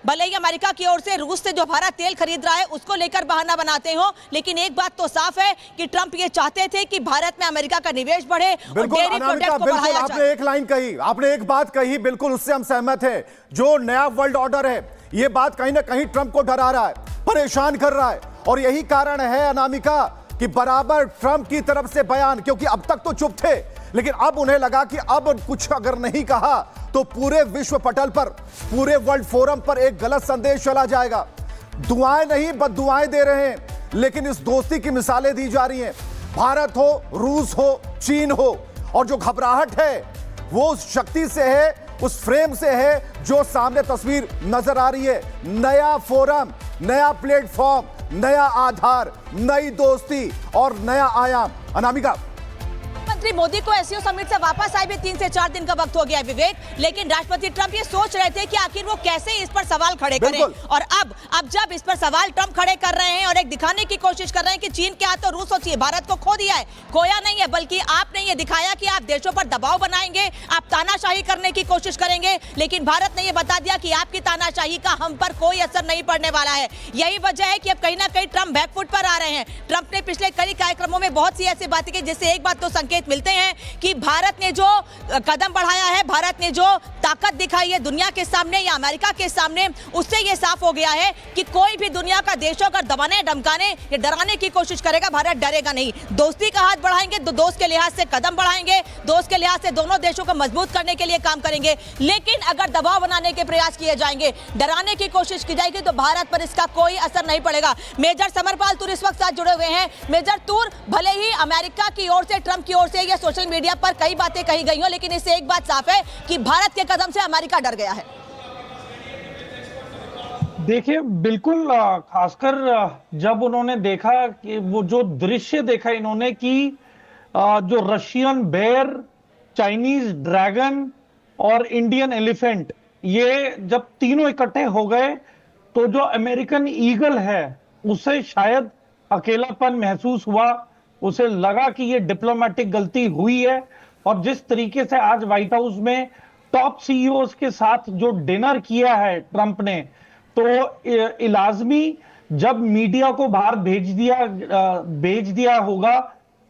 भले ही अमेरिका की ओर से रूस से जो भारत तेल खरीद रहा है उसको लेकर बहाना बनाते हो, लेकिन एक बात तो साफ है कि ट्रंप ये चाहते थे कि भारत में अमेरिका का निवेश बढ़े और डेयरी प्रोडक्ट को बढ़ाया जाए। आपने एक लाइन कही, आपने एक बात कही, बिल्कुल उससे हम सहमत हैं। जो नया वर्ल्ड ऑर्डर है, ये बात कहीं ना कहीं ट्रंप को डरा रहा है, परेशान कर रहा है, और यही कारण है अनामिका कि बराबर ट्रंप की तरफ से बयान, क्योंकि अब तक तो चुप थे, लेकिन अब उन्हें लगा कि अब कुछ अगर नहीं कहा तो पूरे विश्व पटल पर, पूरे वर्ल्ड फोरम पर एक गलत संदेश चला जाएगा। दुआएं नहीं बद्दुआएं दे रहे हैं, लेकिन इस दोस्ती की मिसालें दी जा रही हैं। भारत हो, रूस हो, चीन हो, और जो घबराहट है वो उस शक्ति से है, उस फ्रेम से है जो सामने तस्वीर नजर आ रही है। नया फोरम, नया प्लेटफॉर्म, नया आधार, नई दोस्ती और नया आयाम। अनामिका, प्रधानमंत्री मोदी को एससीओ समिट से वापस आए भी 3 से 4 दिन का वक्त हो गया है विवेक, लेकिन राष्ट्रपति ट्रंप ये सोच रहे थे कि आखिर वो कैसे इस पर सवाल खड़े करें, और अब जब इस पर सवाल ट्रंप खड़े कर रहे हैं और एक दिखाने की कोशिश कर रहे हैं कि चीन के हाथ तो रूस और भारत को खो दिया है, खोया नहीं है, बल्कि आपने ये दिखाया कि आप देशों पर दबाव बनाएंगे, आप तानाशाही करने की कोशिश करेंगे, लेकिन भारत ने ये बता दिया कि आपकी तानाशाही का हम पर कोई असर नहीं पड़ने वाला है। यही वजह है कि अब कहीं ना कहीं ट्रंप बैकफुट पर आ रहे हैं। ट्रंप ने पिछले कई कार्यक्रमों में बहुत सी ऐसी बातें की, जिससे एक बात तो संकेत मिलते हैं कि भारत ने जो कदम बढ़ाया है, भारत ने जो ताकत दिखाई है दुनिया के सामने या अमेरिका के सामने, उससे यह साफ हो गया है कि कोई भी दुनिया का देश अगर दबाने, धमकाने या डराने की कोशिश करेगा, भारत डरेगा नहीं। दोस्ती का हाथ बढ़ाएंगे तो दोस्त के लिहाज से कदम बढ़ाएंगे, दोस्त के लिहाज से दोनों देशों को मजबूत करने के लिए काम करेंगे, लेकिन अगर दबाव बनाने के प्रयास किए जाएंगे, डराने की कोशिश की जाएगी, तो भारत पर इसका कोई असर नहीं पड़ेगा। मेजर समरपाल तूर इस वक्त साथ जुड़े हुए हैं। मेजर तूर, भले ही अमेरिका की ओर से, ट्रंप की ओर से या सोशल मीडिया पर कई बातें कही गई हो, लेकिन इससे एक बात साफ है कि भारत के कदम से अमेरिका डर गया है। देखिए, बिल्कुल, खासकर जब उन्होंने देखा कि वो जो दृश्य देखा इन्होंने कि जो रशियन बेयर, चाइनीज ड्रैगन और इंडियन एलिफेंट, ये जब तीनों इकट्ठे हो गए तो जो अमेरिकन ईगल है उसे शायद अकेलापन महसूस हुआ, उसे लगा कि ये डिप्लोमेटिक गलती हुई है। और जिस तरीके से आज व्हाइट हाउस में टॉप सीईओज के साथ जो डिनर किया है ट्रंप ने, तो इलाजमी जब मीडिया को बाहर भेज दिया होगा,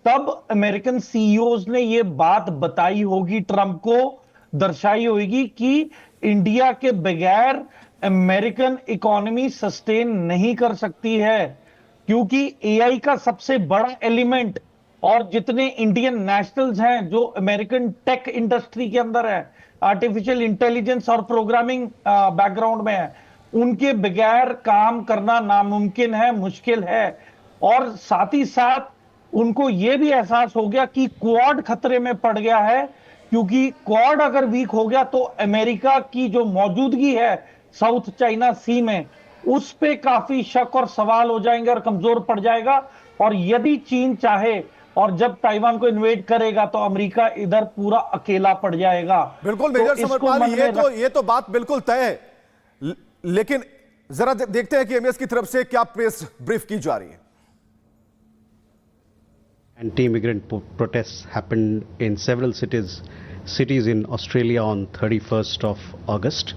तब अमेरिकन सीईओज ने ये बात बताई होगी, ट्रंप को दर्शाई होगी कि इंडिया के बगैर अमेरिकन इकोनॉमी सस्टेन नहीं कर सकती है, क्योंकि एआई का सबसे बड़ा एलिमेंट और जितने इंडियन नेशनल्स हैं जो अमेरिकन टेक इंडस्ट्री के अंदर है, आर्टिफिशियल इंटेलिजेंस और प्रोग्रामिंग बैकग्राउंड में है, उनके बगैर काम करना नामुमकिन है, मुश्किल है। और साथ ही साथ उनको यह भी एहसास हो गया कि क्वाड खतरे में पड़ गया है, क्योंकि क्वाड अगर वीक हो गया तो अमेरिका की जो मौजूदगी है साउथ चाइना सी में, उस पे काफी शक और सवाल हो जाएंगे और कमजोर पड़ जाएगा। और यदि चीन चाहे और जब ताइवान को इन्वेड करेगा तो अमेरिका इधर पूरा अकेला पड़ जाएगा। बिल्कुल मेजर समरपाल, ये तो बात बिल्कुल तय है, लेकिन जरा देखते हैं कि एमएस की तरफ से क्या प्रेस ब्रीफ की जा रही है। Anti-immigrant protests happened in several cities in Australia on 31st of August.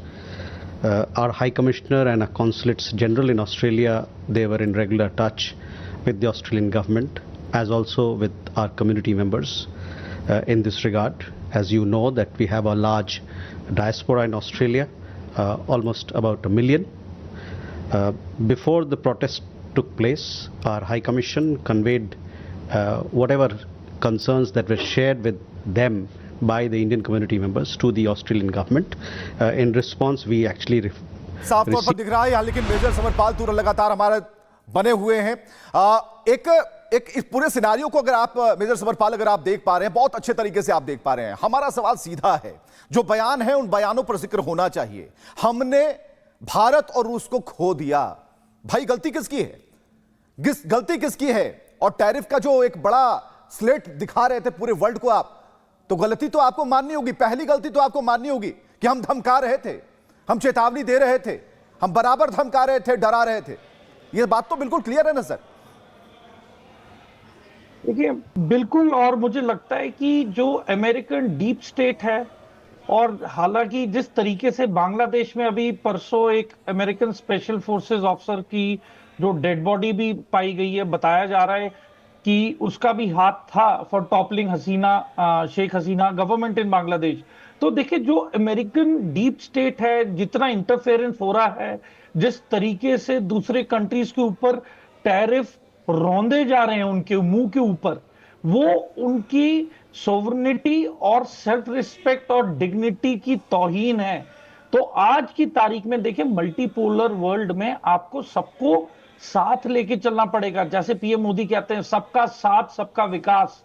Our High Commissioner and our Consulates General in Australia, they were in regular touch with the Australian government, as also with our community members in this regard. As you know that we have a large diaspora in Australia, almost about 1 million. Before the protest took place, our High Commission conveyed whatever concerns that were shared with them by the Indian community members to the Australian government. In response, we actually साफ तौर पर दिख रहा है, लेकिन major Samarpal तूर लगातार हमारे बने हुए हैं। एक इस पूरे सिनारियो को अगर आप मेजर समरपाल अगर आप देख पा रहे हैं, बहुत अच्छे तरीके से आप देख पा रहे हैं। हमारा सवाल सीधा है, जो बयान है उन बयानों पर जिक्र होना चाहिए। हमने भारत और रूस को खो दिया, भाई गलती किसकी है? गलती किसकी है? और टैरिफ का जो एक बड़ा स्लेट दिखा रहे थे पूरे वर्ल्ड को आप, तो गलती तो आपको माननी होगी। पहली गलती तो आपको माननी होगी कि हम धमका रहे थे, हम चेतावनी दे रहे थे, हम बराबर धमका रहे थे, डरा रहे थे। यह बात तो बिल्कुल क्लियर है ना सर? देखिए, बिल्कुल। और मुझे लगता है कि जो अमेरिकन डीप स्टेट है और हालांकि जिस तरीके से बांग्लादेश में अभी परसों एक अमेरिकन स्पेशल फोर्सेस ऑफिसर की जो डेड बॉडी भी पाई गई है, बताया जा रहा है कि उसका भी हाथ था for toppling Hasina, Sheikh Hasina government in Bangladesh. तो देखिए, जो अमेरिकन डीप स्टेट है, जितना इंटरफेरेंस हो रहा है, जिस तरीके से दूसरे कंट्रीज के ऊपर टैरिफ रौंदे जा रहे हैं उनके मुंह के ऊपर, वो उनकी सोवरेनिटी और सेल्फ रिस्पेक्ट और डिग्निटी की तौहीन है। तो आज की तारीख में देखिए, मल्टीपोलर वर्ल्ड में आपको सबको साथ लेके चलना पड़ेगा। जैसे पीएम मोदी कहते हैं, सबका साथ सबका विकास।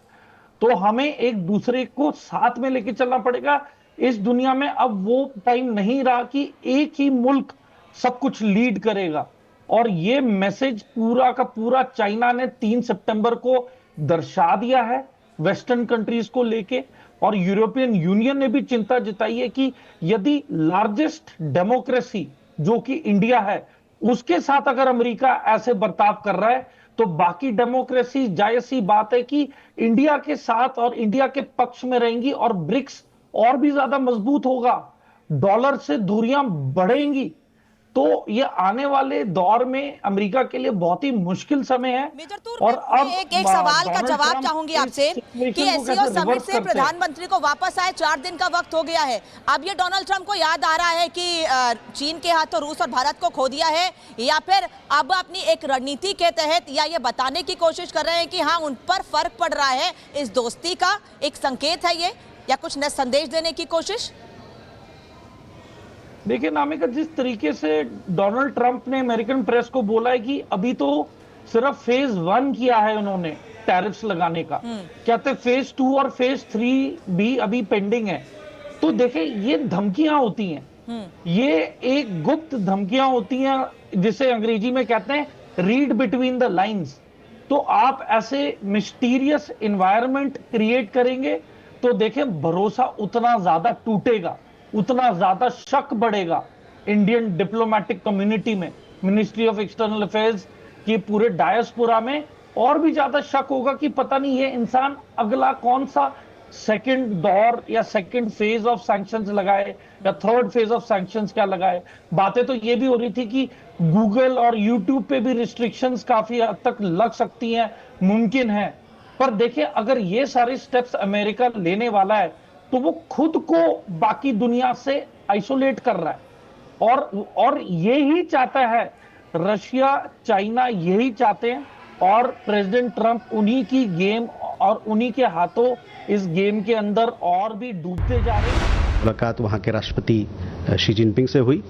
तो हमें एक दूसरे को साथ में लेके चलना पड़ेगा। इस दुनिया में अब वो टाइम नहीं रहा कि एक ही मुल्क सब कुछ लीड करेगा। और ये मैसेज पूरा का पूरा चाइना ने 3 सितंबर को दर्शा दिया है वेस्टर्न कंट्रीज को लेके। और यूरोपियन यूनियन ने भी चिंता जताई है कि यदि लार्जेस्ट डेमोक्रेसी जो कि इंडिया है, उसके साथ अगर अमेरिका ऐसे बर्ताव कर रहा है, तो बाकी डेमोक्रेसी जायज सी बात है कि इंडिया के साथ और इंडिया के पक्ष में रहेंगी और ब्रिक्स और भी ज्यादा मजबूत होगा, डॉलर से दूरियां बढ़ेंगी। तो ये आने वाले दौर में अमेरिका के लिए बहुत ही मुश्किल समय है। मेजर तूर, और अब एक सवाल का डोनाल्ड जवाब ट्रंप चाहूंगी इस आपसे सिचुएशन कि को एससीओ कैसे समिट रिवर्स से करते हैं। प्रधानमंत्री को वापस आए 4 दिन का वक्त हो गया है। अब ये डोनाल्ड ट्रंप को याद आ रहा है कि चीन के हाथों रूस और भारत को खो दिया है, या फिर अब अपनी एक रणनीति के तहत या ये बताने की कोशिश कर रहे हैं कि हाँ, उन पर फर्क पड़ रहा है, इस दोस्ती का एक संकेत है ये, या कुछ नया संदेश देने की कोशिश? देखिए नामिका, जिस तरीके से डोनाल्ड ट्रंप ने अमेरिकन प्रेस को बोला है कि अभी तो सिर्फ फेज 1 किया है उन्होंने टैरिफ्स लगाने का, कहते फेज 2 और फेज 3 भी अभी पेंडिंग है। तो देखिए, ये धमकियां होती हैं, ये एक गुप्त धमकियां होती हैं जिसे अंग्रेजी में कहते हैं रीड बिटवीन द लाइंस। तो आप ऐसे मिस्टीरियस एनवायरनमेंट क्रिएट करेंगे तो देखिए, भरोसा उतना ज्यादा टूटेगा, उतना ज्यादा शक बढ़ेगा इंडियन डिप्लोमेटिक कम्युनिटी में, मिनिस्ट्री ऑफ एक्सटर्नल अफेयर्स की पूरे डायस्पोरा में, और भी ज्यादा शक होगा कि पता नहीं ये इंसान अगला कौन सा सेकंड दौर या सेकंड फेज ऑफ सैंक्शंस लगाए या थर्ड फेज ऑफ सैंक्शंस क्या लगाए। बातें तो ये भी हो रही थी कि गूगल और यूट्यूब पे भी रिस्ट्रिक्शंस काफी हद तक लग सकती हैं, मुमकिन है। पर देखिए, अगर ये सारे स्टेप्स अमेरिका लेने वाला है तो वो खुद को बाकी दुनिया से आइसोलेट कर रहा है, और यही चाहता है रशिया, चाइना यही चाहते हैं। और प्रेसिडेंट ट्रंप उन्हीं की गेम और उन्हीं के हाथों इस गेम के अंदर और भी डूबते जा रहे हैं। मुलाकात वहाँ के राष्ट्रपति शी जिनपिंग से हुई।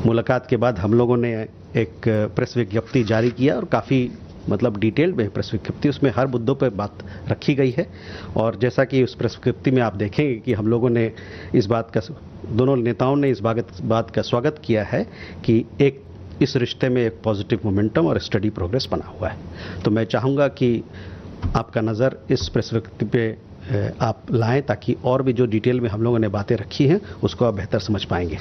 मुलाकात के बाद हम लोगों ने एक प्रेस विज्ञप्ति जारी किया, और काफ़ी डिटेल में प्रेस विज्ञप्ति, उसमें हर मुद्दों पर बात रखी गई है। और जैसा कि उस प्रेस विज्ञप्ति में आप देखेंगे कि हम लोगों ने इस बात का, दोनों नेताओं ने इस बात का स्वागत किया है कि एक इस रिश्ते में एक पॉजिटिव मोमेंटम और स्टडी प्रोग्रेस बना हुआ है। तो मैं चाहूँगा कि आपका नज़र इस प्रेस विज्ञप्ति पे आप लाएं, ताकि और भी जो डिटेल में हम लोगों ने बातें रखी हैं उसको आप बेहतर समझ पाएंगे।